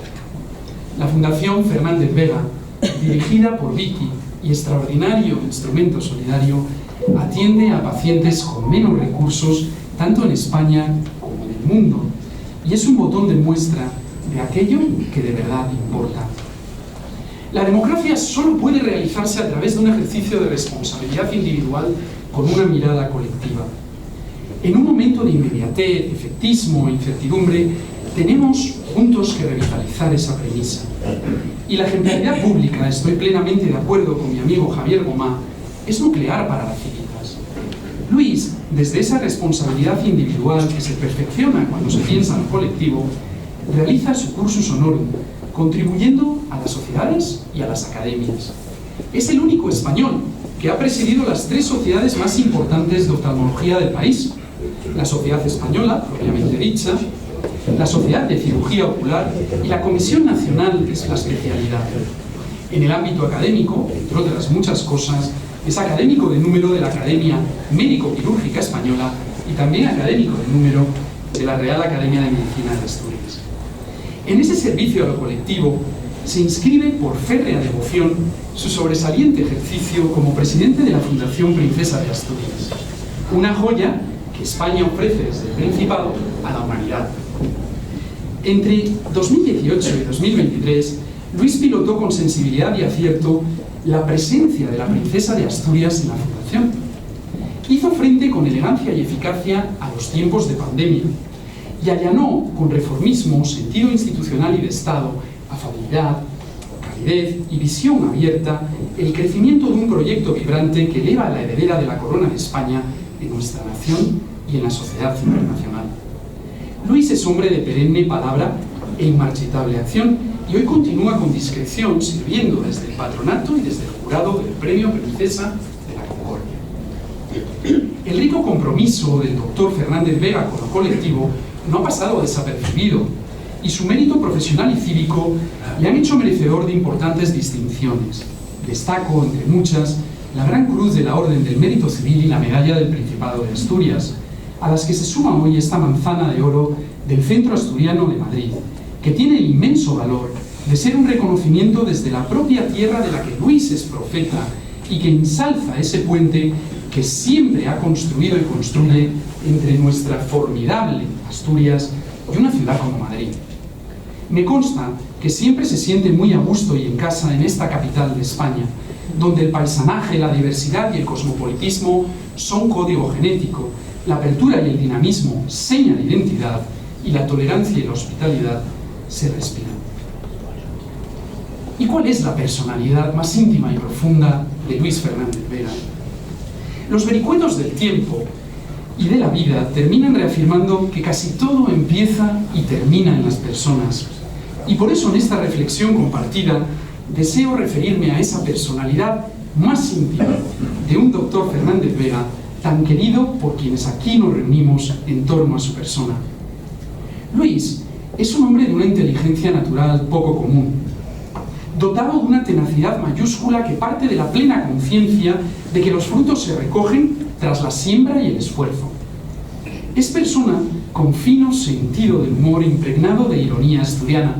La Fundación Fernández Vega, dirigida por Vicky y extraordinario instrumento solidario, atiende a pacientes con menos recursos, tanto en España como en el mundo, y es un botón de muestra de aquello que de verdad importa. La democracia solo puede realizarse a través de un ejercicio de responsabilidad individual con una mirada colectiva. En un momento de inmediatez, efectismo e incertidumbre, tenemos juntos que revitalizar esa premisa. Y la ejemplaridad pública, estoy plenamente de acuerdo con mi amigo Javier Gomá, es nuclear para las Civitas. Luis, desde esa responsabilidad individual que se perfecciona cuando se piensa en lo colectivo, realiza su cursus honorum, contribuyendo a las sociedades y a las academias. Es el único español que ha presidido las 3 sociedades más importantes de oftalmología del país: la Sociedad Española, propiamente dicha, la Sociedad de Cirugía Ocular y la Comisión Nacional de la Especialidad. En el ámbito académico, entre otras muchas cosas, es académico de número de la Academia Médico-Quirúrgica Española y también académico de número de la Real Academia de Medicina de Asturias. En ese servicio a lo colectivo se inscribe por férrea devoción su sobresaliente ejercicio como presidente de la Fundación Princesa de Asturias, una joya que España ofrece desde el Principado a la humanidad. Entre 2018 y 2023, Luis pilotó con sensibilidad y acierto la presencia de la Princesa de Asturias en la Fundación. Hizo frente con elegancia y eficacia a los tiempos de pandemia y allanó con reformismo, sentido institucional y de Estado, afabilidad, calidez y visión abierta el crecimiento de un proyecto vibrante que eleva a la heredera de la corona de España en nuestra nación y en la sociedad internacional. Luis es hombre de perenne palabra e inmarchitable acción y hoy continúa con discreción sirviendo desde el patronato y desde el jurado del Premio Princesa de la Concordia. El rico compromiso del doctor Fernández Vega con lo colectivo no ha pasado desapercibido y su mérito profesional y cívico le han hecho merecedor de importantes distinciones. Destaco, entre muchas, la Gran Cruz de la Orden del Mérito Civil y la Medalla del Principado de Asturias, a las que se suma hoy esta manzana de oro del Centro Asturiano de Madrid, que tiene el inmenso valor de ser un reconocimiento desde la propia tierra de la que Luis es profeta y que ensalza ese puente que siempre ha construido y construye entre nuestra formidable Asturias y una ciudad como Madrid. Me consta que siempre se siente muy a gusto y en casa en esta capital de España, donde el paisanaje, la diversidad y el cosmopolitismo son código genético, la apertura y el dinamismo, seña de identidad, y la tolerancia y la hospitalidad se respiran. ¿Y cuál es la personalidad más íntima y profunda de Luis Fernández Vega? Los vericuetos del tiempo y de la vida terminan reafirmando que casi todo empieza y termina en las personas. Y por eso en esta reflexión compartida deseo referirme a esa personalidad más íntima de un doctor Fernández Vega, tan querido por quienes aquí nos reunimos en torno a su persona. Luis es un hombre de una inteligencia natural poco común, dotado de una tenacidad mayúscula que parte de la plena conciencia de que los frutos se recogen tras la siembra y el esfuerzo. Es persona con fino sentido del humor impregnado de ironía asturiana.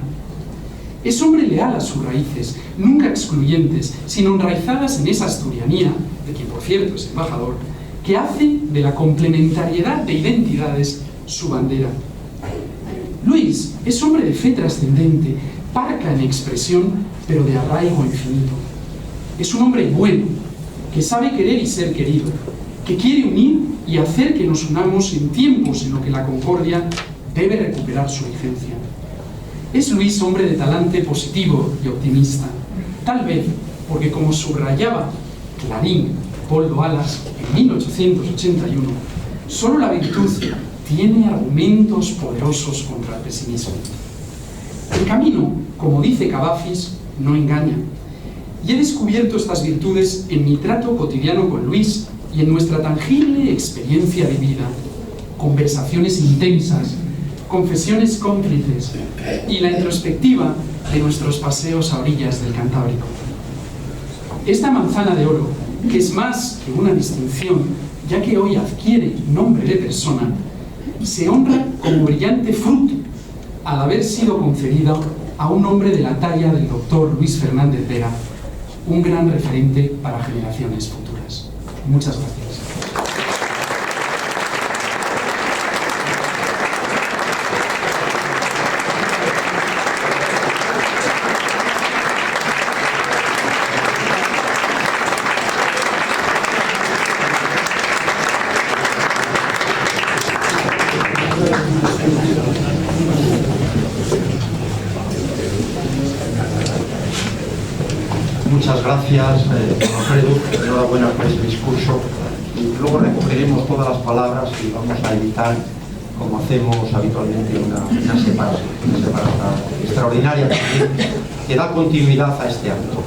Es hombre leal a sus raíces, nunca excluyentes, sino enraizadas en esa asturianía, de quien por cierto es embajador, que hace de la complementariedad de identidades su bandera. Luis es hombre de fe trascendente, parca en expresión, pero de arraigo infinito. Es un hombre bueno, que sabe querer y ser querido, que quiere unir y hacer que nos unamos en tiempos en los que la concordia debe recuperar su vigencia. Es Luis hombre de talante positivo y optimista, tal vez porque, como subrayaba Clarín Poldo Alas en 1881, solo la virtud tiene argumentos poderosos contra el pesimismo. El camino, como dice Cavafis, no engaña, y he descubierto estas virtudes en mi trato cotidiano con Luis y en nuestra tangible experiencia de vida, conversaciones intensas, confesiones cómplices y la introspectiva de nuestros paseos a orillas del Cantábrico. Esta manzana de oro, que es más que una distinción, ya que hoy adquiere nombre de persona, se honra como brillante fruto al haber sido concedida a un hombre de la talla del doctor Luis Fernández Vega, un gran referente para generaciones futuras. Muchas gracias. Muchas gracias, Alfredo. Enhorabuena por este discurso. Y luego recogeremos todas las palabras y vamos a editar, como hacemos habitualmente, una separación extraordinaria también, que da continuidad a este acto.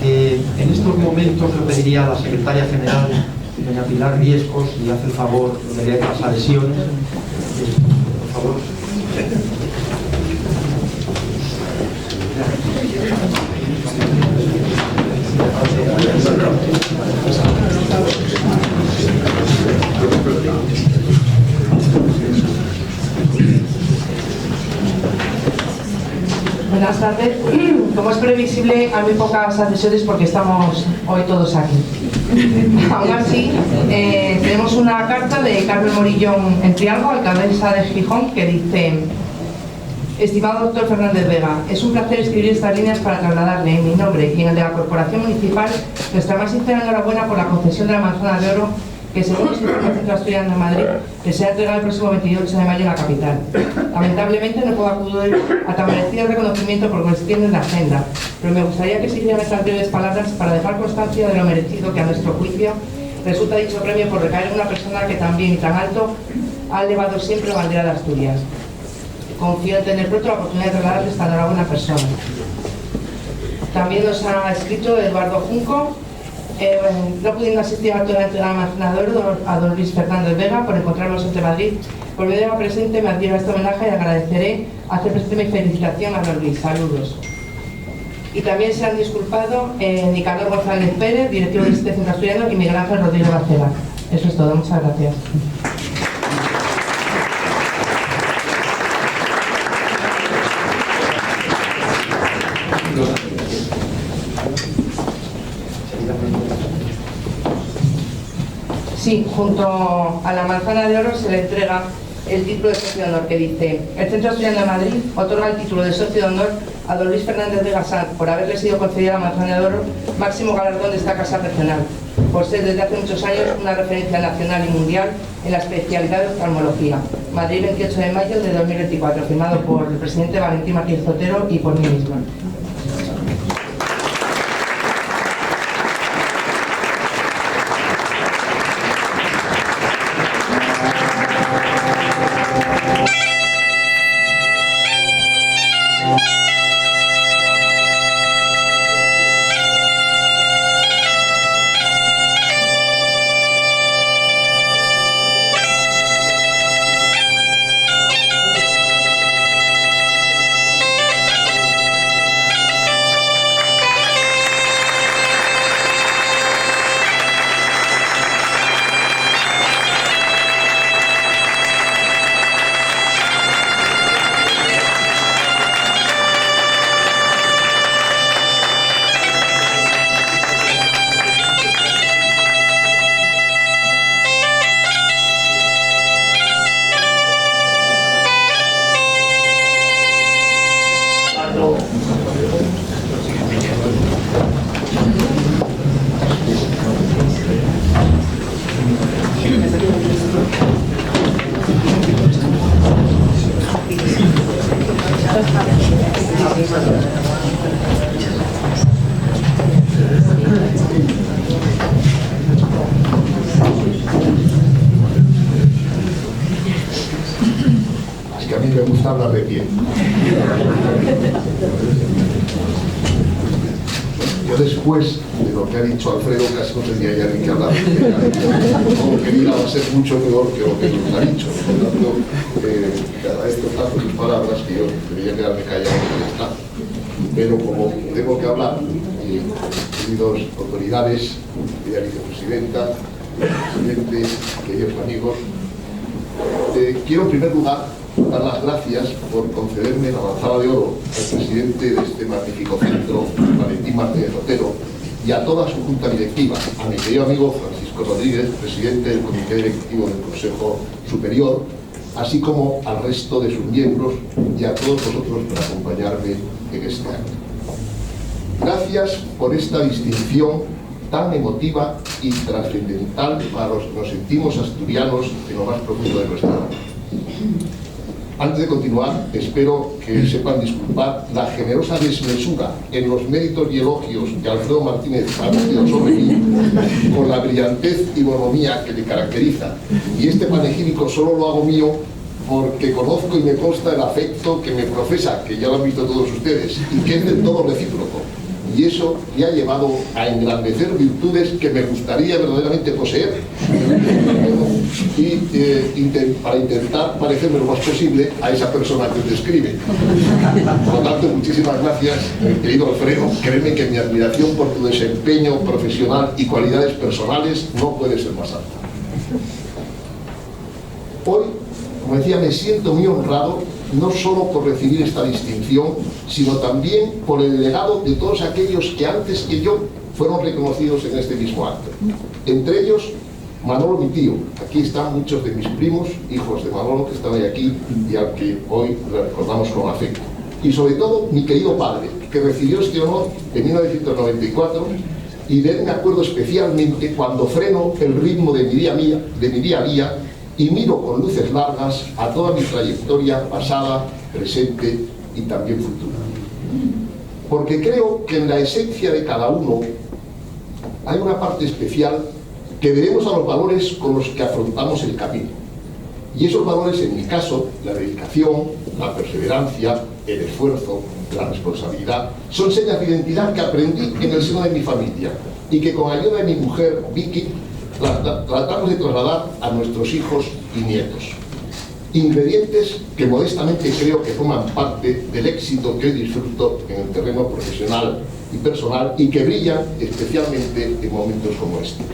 En estos momentos le pediría a la secretaria general, doña Pilar Viescos, si hace el favor de leer las adhesiones. Por favor. Buenas tardes. Como es previsible, hay muy pocas adhesiones porque estamos hoy todos aquí. Aún así, tenemos una carta de Carmen Morillón Entrialgo, alcaldesa de Gijón, que dice: estimado doctor Fernández Vega, es un placer escribir estas líneas para trasladarle en mi nombre y en el de la Corporación Municipal nuestra más sincera enhorabuena por la concesión de la Manzana de Oro que, según los informes del Centro Asturiano de Madrid, que será entregada el próximo 28 de mayo en la capital. Lamentablemente no puedo acudir a tan merecido reconocimiento por cuestiones de agenda, pero me gustaría que se hicieran estas breves palabras para dejar constancia de lo merecido que, a nuestro juicio, resulta dicho premio por recaer en una persona que tan bien y tan alto ha elevado siempre la bandera de Asturias. Confío en tener pronto la oportunidad de trasladarle esta enhorabuena persona. También nos ha escrito Eduardo Junco, no pudiendo asistir a toda la entrega de la Manzana de Oro a don Luis Fernández Vega por encontrarnos entre Madrid. Por medio de la presente me adhiero a este homenaje y agradeceré hacer presente mi felicitación a don Luis. Saludos. Y también se han disculpado Nicanor González Pérez, directivo del Centro Asturiano, y Miguel Ángel Rodríguez Bacela. Eso es todo. Muchas gracias. Sí, junto a la Manzana de Oro se le entrega el título de socio de honor, que dice: el Centro Asturiano de Madrid otorga el título de socio de honor a don Luis Fernández Vega Sanz por haberle sido concedida la Manzana de Oro, máximo galardón de esta casa regional, por ser desde hace muchos años una referencia nacional y mundial en la especialidad de oftalmología. Madrid, 28 de mayo de 2024, firmado por el presidente Valentín Martínez Zotero y por mí misma. Es que a mí me gusta hablar de pie. Yo, después de lo que ha dicho Alfredo, casi no tendría ya ni que hablar. Como que diga, va a ser mucho peor que lo que nos ha dicho. Por lo tanto, agradezco tanto sus palabras que yo debería quedarme callado y ya está. Pero como tengo que hablar, queridos autoridades, querida vicepresidenta, presidente, queridos amigos, quiero en primer lugar dar las gracias por concederme la Manzana de Oro al presidente de este magnífico centro, Valentín Martínez Zotero, y a toda su junta directiva, a mi querido amigo Francisco Rodríguez, presidente del Comité Directivo del Consejo Superior, así como al resto de sus miembros y a todos vosotros por acompañarme en este acto. Gracias por esta distinción tan emotiva y trascendental para los que nos sentimos asturianos en lo más profundo de nuestra alma. Antes de continuar, espero que sepan disculpar la generosa desmesura en los méritos y elogios que Alfredo Martínez ha vertido sobre mí, con la brillantez y bonomía que le caracteriza. Y este panegírico solo lo hago mío porque conozco y me consta el afecto que me profesa, que ya lo han visto todos ustedes, y que es del todo recíproco. Y eso le ha llevado a engrandecer virtudes que me gustaría verdaderamente poseer para intentar parecerme lo más posible a esa persona que os describe. Por lo tanto, muchísimas gracias, querido Alfredo. Créeme que mi admiración por tu desempeño profesional y cualidades personales no puede ser más alta. Hoy, como decía, me siento muy honrado no solo por recibir esta distinción, sino también por el legado de todos aquellos que antes que yo fueron reconocidos en este mismo acto. Entre ellos, Manolo, mi tío. Aquí están muchos de mis primos, hijos de Manolo, que están hoy aquí y al que hoy recordamos con afecto. Y sobre todo, mi querido padre, que recibió este honor en 1994, y de él me acuerdo especialmente cuando freno el ritmo de mi día a día y miro con luces largas a toda mi trayectoria pasada, presente y también futura. Porque creo que en la esencia de cada uno hay una parte especial que debemos a los valores con los que afrontamos el camino. Y esos valores, en mi caso, la dedicación, la perseverancia, el esfuerzo, la responsabilidad, son señas de identidad que aprendí en el seno de mi familia y que con ayuda de mi mujer, Vicky, tratamos de trasladar a nuestros hijos y nietos. Ingredientes que modestamente creo que forman parte del éxito que hoy disfruto en el terreno profesional y personal y que brillan especialmente en momentos como este.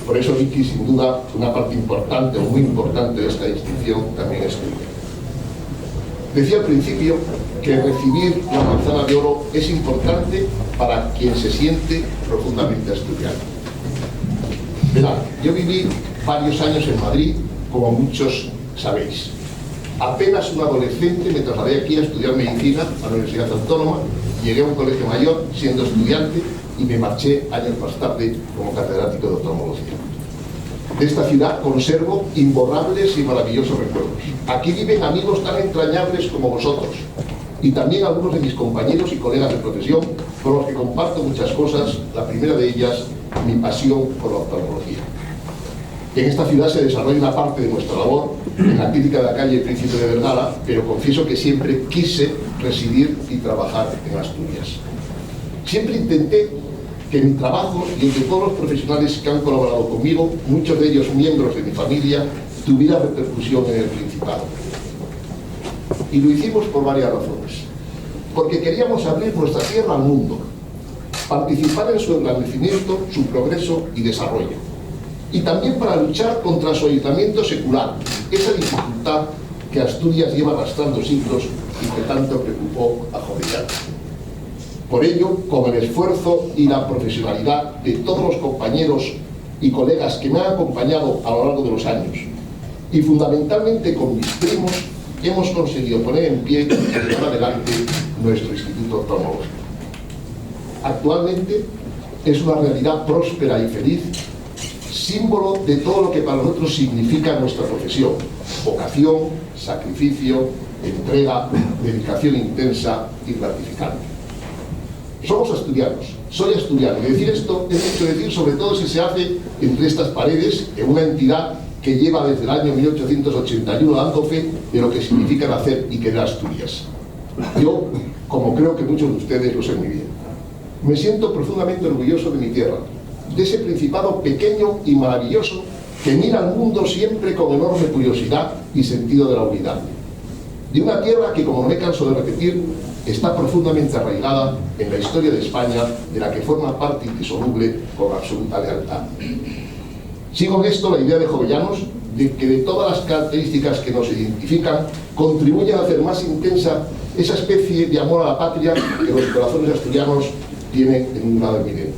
Por eso, Vicky, sin duda, una parte importante o muy importante de esta distinción también es tuya. Decía al principio que recibir la manzana de oro es importante para quien se siente profundamente asturiano. Verán, yo viví varios años en Madrid, como muchos sabéis. Apenas un adolescente me trasladé aquí a estudiar medicina a la Universidad Autónoma, llegué a un colegio mayor siendo estudiante y me marché años más tarde como catedrático de oftalmología. De esta ciudad conservo imborrables y maravillosos recuerdos. Aquí viven amigos tan entrañables como vosotros y también algunos de mis compañeros y colegas de profesión con los que comparto muchas cosas, la primera de ellas, mi pasión por la oftalmología. En esta ciudad se desarrolla una parte de nuestra labor en la clínica de la calle Príncipe de Vergara, pero confieso que siempre quise residir y trabajar en Asturias. Siempre intenté que mi trabajo y el de todos los profesionales que han colaborado conmigo, muchos de ellos miembros de mi familia, tuviera repercusión en el Principado. Y lo hicimos por varias razones. Porque queríamos abrir nuestra tierra al mundo, participar en su engrandecimiento, su progreso y desarrollo. Y también para luchar contra su aislamiento secular, esa dificultad que Asturias lleva arrastrando siglos y que tanto preocupó a Jovellano. Por ello, con el esfuerzo y la profesionalidad de todos los compañeros y colegas que me han acompañado a lo largo de los años, y fundamentalmente con mis primos, hemos conseguido poner en pie y llevar adelante nuestro Instituto Oftalmológico. Actualmente es una realidad próspera y feliz, símbolo de todo lo que para nosotros significa nuestra profesión: vocación, sacrificio, entrega, dedicación intensa y gratificante. Somos asturianos, soy asturiano, y decir esto es mucho decir, sobre todo si se hace entre estas paredes, en una entidad que lleva desde el año 1881 dando fe de lo que significa nacer y querer Asturias. Yo, como creo que muchos de ustedes lo sé muy bien, me siento profundamente orgulloso de mi tierra, de ese Principado pequeño y maravilloso que mira al mundo siempre con enorme curiosidad y sentido de la unidad. De una tierra que, como no me canso de repetir, está profundamente arraigada en la historia de España, de la que forma parte indisoluble con absoluta lealtad. Sigo en esto la idea de Jovellanos de que de todas las características que nos identifican contribuyen a hacer más intensa esa especie de amor a la patria que los corazones asturianos tienen en un grado eminente.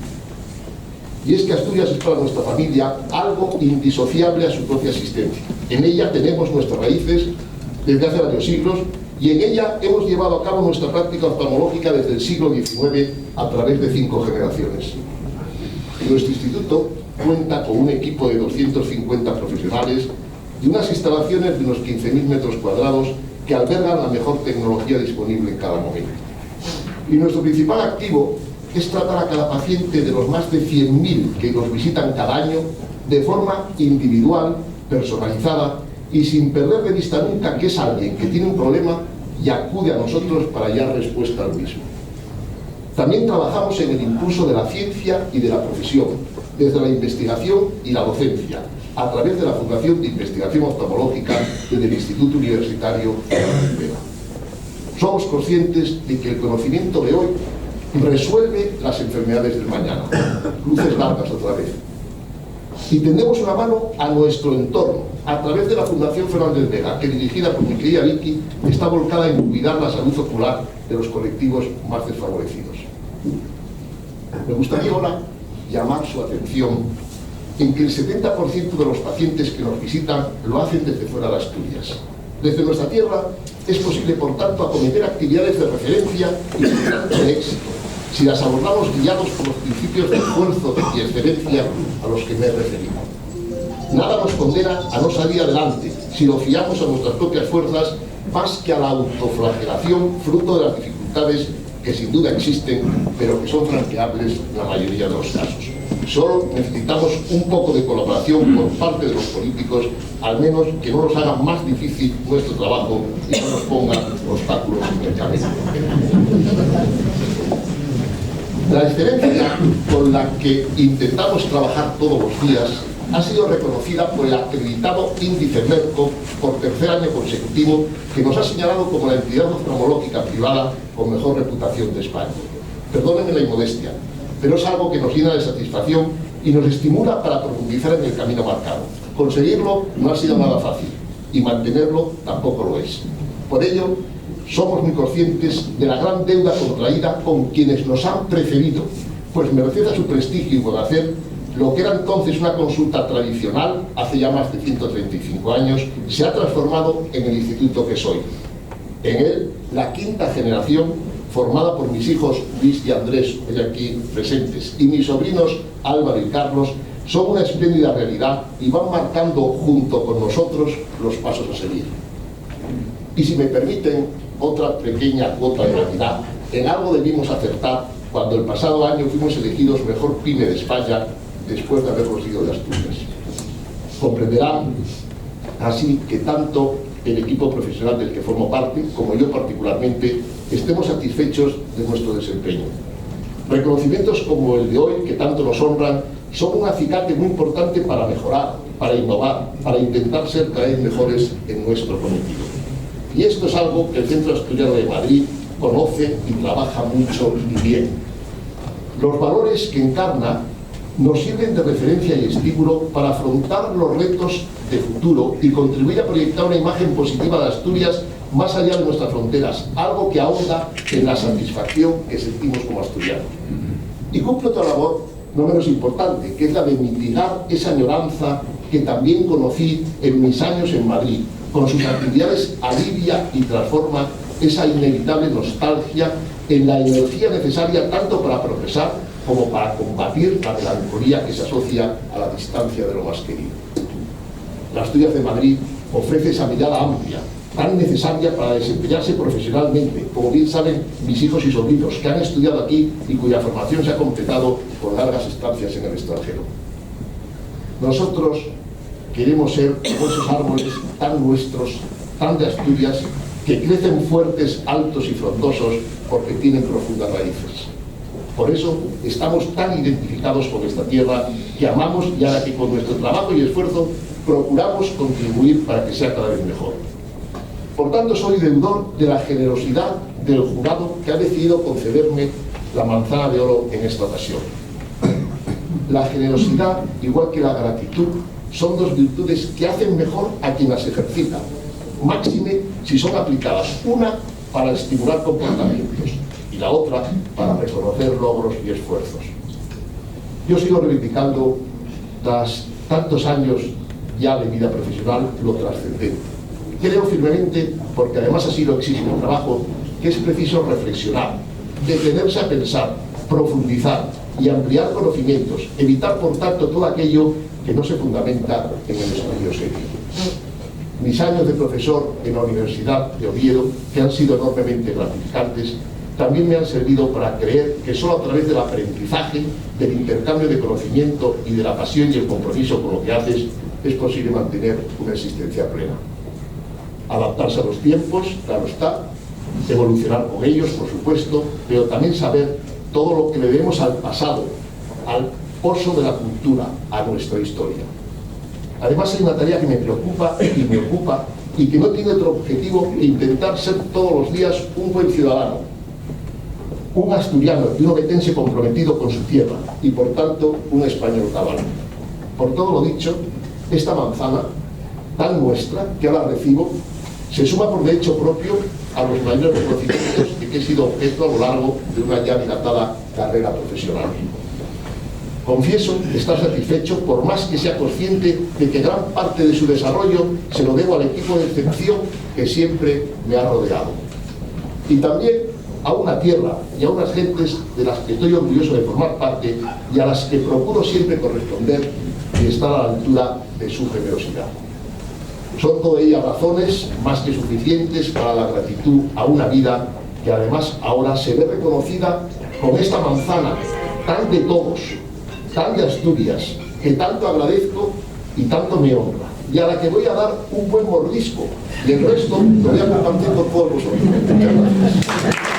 y es que Asturias es para nuestra familia algo indisociable a su propia existencia. En ella tenemos nuestras raíces desde hace varios siglos y en ella hemos llevado a cabo nuestra práctica oftalmológica desde el siglo XIX a través de 5 generaciones. Nuestro instituto cuenta con un equipo de 250 profesionales y unas instalaciones de unos 15.000 metros cuadrados que albergan la mejor tecnología disponible en cada momento. Y nuestro principal activo es tratar a cada paciente de los más de 100.000 que nos visitan cada año de forma individual, personalizada y sin perder de vista nunca que es alguien que tiene un problema y acude a nosotros para hallar respuesta al mismo. También trabajamos en el impulso de la ciencia y de la profesión, desde la investigación y la docencia, a través de la Fundación de Investigación Oftalmológica del Instituto Universitario de la Ribera. Somos conscientes de que el conocimiento de hoy resuelve las enfermedades del mañana. Cruces largas otra vez. Y tendemos una mano a nuestro entorno, a través de la Fundación Fernández Vega, que dirigida por mi querida Vicky, está volcada en cuidar la salud ocular de los colectivos más desfavorecidos. Me gustaría ahora llamar su atención en que el 70% de los pacientes que nos visitan lo hacen desde fuera de Asturias. Desde nuestra tierra es posible, por tanto, acometer actividades de referencia y de éxito, si las abordamos guiados por los principios de esfuerzo y excelencia a los que me he referido. Nada nos condena a no salir adelante si lo fiamos a nuestras propias fuerzas más que a la autoflagelación fruto de las dificultades que sin duda existen, pero que son franqueables en la mayoría de los casos. Solo necesitamos un poco de colaboración por parte de los políticos, al menos que no nos hagan más difícil nuestro trabajo y no nos pongan obstáculos en el camino. La excelencia con la que intentamos trabajar todos los días ha sido reconocida por el acreditado índice Merco por 3er año consecutivo, que nos ha señalado como la entidad oftalmológica privada con mejor reputación de España. Perdónenme la inmodestia, pero es algo que nos llena de satisfacción y nos estimula para profundizar en el camino marcado. Conseguirlo no ha sido nada fácil y mantenerlo tampoco lo es. Por ello, somos muy conscientes de la gran deuda contraída con quienes nos han precedido, pues merced a su prestigio y por hacer, lo que era entonces una consulta tradicional, hace ya más de 135 años, se ha transformado en el instituto que soy. En él, la 5ª generación, formada por mis hijos Luis y Andrés, hoy aquí presentes, y mis sobrinos Álvaro y Carlos, son una espléndida realidad y van marcando junto con nosotros los pasos a seguir. Y si me permiten otra pequeña cuota de realidad, en algo debimos acertar cuando el pasado año fuimos elegidos mejor PYME de España después de habernos ido de Asturias. Comprenderán así que tanto el equipo profesional del que formo parte, como yo particularmente, estemos satisfechos de nuestro desempeño. Reconocimientos como el de hoy, que tanto nos honran, son un acicate muy importante para mejorar, para innovar, para intentar ser cada vez mejores en nuestro cometido. Y esto es algo que el Centro Asturiano de Madrid conoce y trabaja mucho y bien. Los valores que encarna nos sirven de referencia y estímulo para afrontar los retos de futuro y contribuir a proyectar una imagen positiva de Asturias más allá de nuestras fronteras, algo que ahonda en la satisfacción que sentimos como asturianos. Y cumple otra labor no menos importante, que es la de mitigar esa añoranza que también conocí en mis años en Madrid. Con sus actividades alivia y transforma esa inevitable nostalgia en la energía necesaria tanto para progresar como para combatir la melancolía que se asocia a la distancia de lo más querido. La Asturias de Madrid ofrece esa mirada amplia, tan necesaria para desempeñarse profesionalmente, como bien saben mis hijos y sobrinos que han estudiado aquí y cuya formación se ha completado con largas estancias en el extranjero. Nosotros queremos ser como esos árboles tan nuestros, tan de Asturias, que crecen fuertes, altos y frondosos porque tienen profundas raíces. Por eso estamos tan identificados con esta tierra que amamos y a la que con nuestro trabajo y esfuerzo procuramos contribuir para que sea cada vez mejor. Por tanto, soy deudor de la generosidad del jurado que ha decidido concederme la manzana de oro en esta ocasión. La generosidad, igual que la gratitud, son dos virtudes que hacen mejor a quien las ejercita, máxime si son aplicadas, una para estimular comportamientos y la otra para reconocer logros y esfuerzos. Yo sigo reivindicando, tras tantos años ya de vida profesional, lo trascendente. Creo firmemente, porque además así lo exige el trabajo, que es preciso reflexionar, detenerse a pensar, profundizar y ampliar conocimientos, evitar por tanto todo aquello que no se fundamenta en el estudio serio. Mis años de profesor en la Universidad de Oviedo, que han sido enormemente gratificantes, también me han servido para creer que solo a través del aprendizaje, del intercambio de conocimiento y de la pasión y el compromiso con lo que haces, es posible mantener una existencia plena. Adaptarse a los tiempos, claro está, evolucionar con ellos, por supuesto, pero también saber todo lo que le debemos al pasado, al pozo de la cultura, a nuestra historia. Además hay una tarea que me preocupa y me ocupa y que no tiene otro objetivo que intentar ser todos los días un buen ciudadano, un asturiano y un obetense comprometido con su tierra y por tanto un español cabal. Por todo lo dicho, esta manzana tan nuestra que ahora recibo se suma por derecho propio a los mayores reconocimientos de que he sido objeto a lo largo de una ya dilatada carrera profesional. Confieso estar satisfecho, por más que sea consciente de que gran parte de su desarrollo se lo debo al equipo de excepción que siempre me ha rodeado. Y también a una tierra y a unas gentes de las que estoy orgulloso de formar parte y a las que procuro siempre corresponder y estar a la altura de su generosidad. Son todas ellas razones más que suficientes para la gratitud a una vida que además ahora se ve reconocida con esta manzana tan de todos, tan de Asturias, que tanto agradezco y tanto me honra, y a la que voy a dar un buen mordisco, y el resto lo voy a compartir con todos vosotros. Muchas gracias.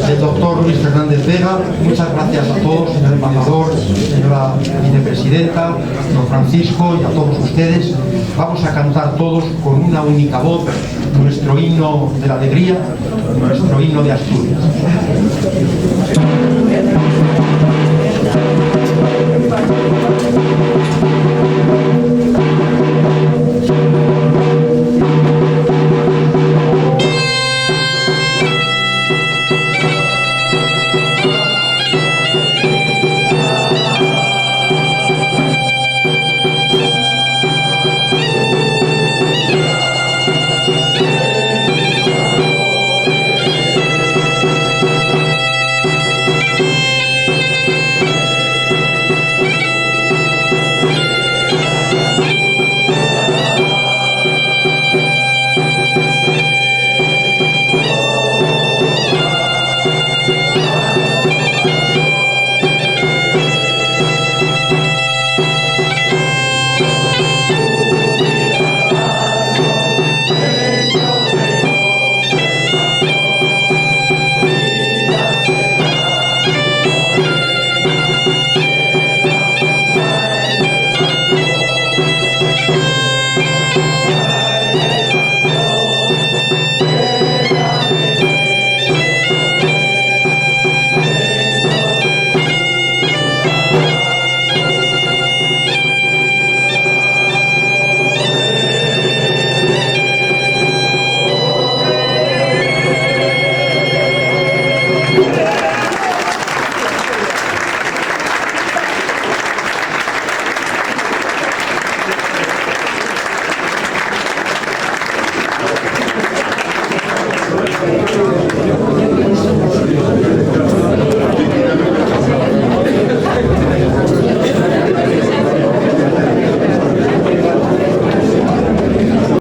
Del doctor Luis Fernández Vega. Muchas gracias a todos, señor embajador, señora vicepresidenta, don Francisco y a todos ustedes. Vamos a cantar todos con una única voz nuestro himno de la alegría, nuestro himno de Asturias.